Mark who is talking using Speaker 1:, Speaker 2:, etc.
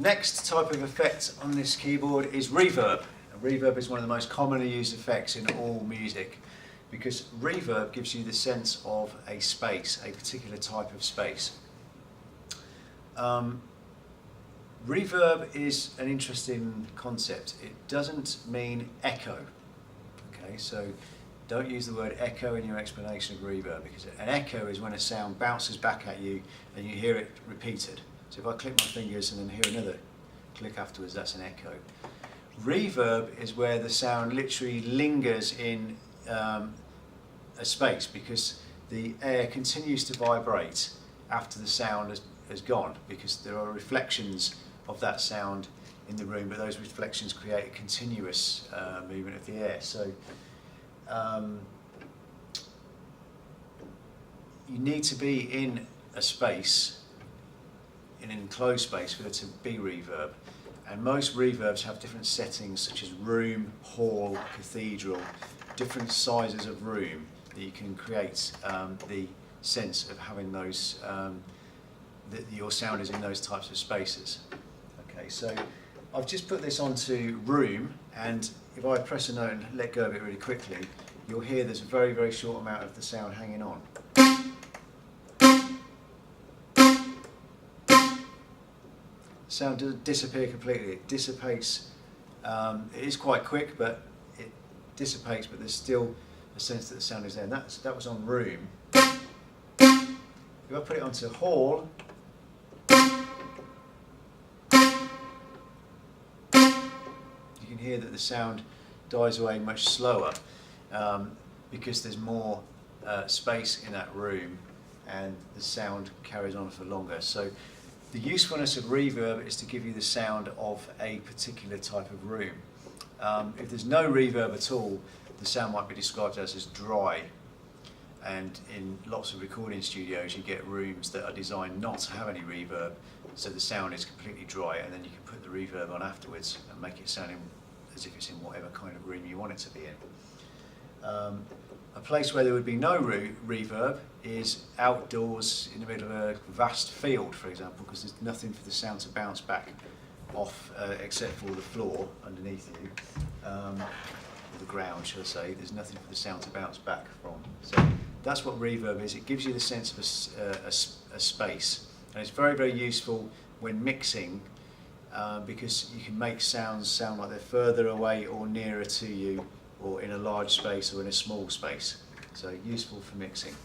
Speaker 1: The next type of effect on this keyboard is reverb. Reverb is one of the most commonly used effects in all music because reverb gives you the sense of a space, a particular type of space. Reverb is an interesting concept. It doesn't mean echo. Okay, so don't use the word echo in your explanation of reverb, because an echo is when a sound bounces back at you and you hear it repeated. So if I click my fingers and then hear another click afterwards, that's an echo. Reverb is where the sound literally lingers in a space because the air continues to vibrate after the sound has gone, because there are reflections of that sound in the room, but those reflections create a continuous movement of the air. So you need to be in a space, in an enclosed space, for there to be reverb. And most reverbs have different settings, such as room, hall, cathedral, different sizes of room that you can create the sense of having those, that your sound is in those types of spaces. Okay, so I've just put this onto room, and if I press a note and let go of it really quickly, you'll hear there's a very, very short amount of the sound hanging on. The sound doesn't disappear completely, it dissipates. It is quite quick, but it dissipates, but there's still a sense that the sound is there. And that was on room. If I put it onto hall, you can hear that the sound dies away much slower because there's more space in that room and the sound carries on for longer. So the usefulness of reverb is to give you the sound of a particular type of room. If there's no reverb at all, the sound might be described as dry. And in lots of recording studios you get rooms that are designed not to have any reverb, so the sound is completely dry, and then you can put the reverb on afterwards and make it sound as if it's in whatever kind of room you want it to be in. A place where there would be no reverb is outdoors in the middle of a vast field, for example, because there's nothing for the sound to bounce back off except for the floor underneath you, or the ground, shall I say. There's nothing for the sound to bounce back from. So that's what reverb is. It gives you the sense of a space, and it's very, very useful when mixing because you can make sounds sound like they're further away or nearer to you, or in a large space or in a small space. So useful for mixing.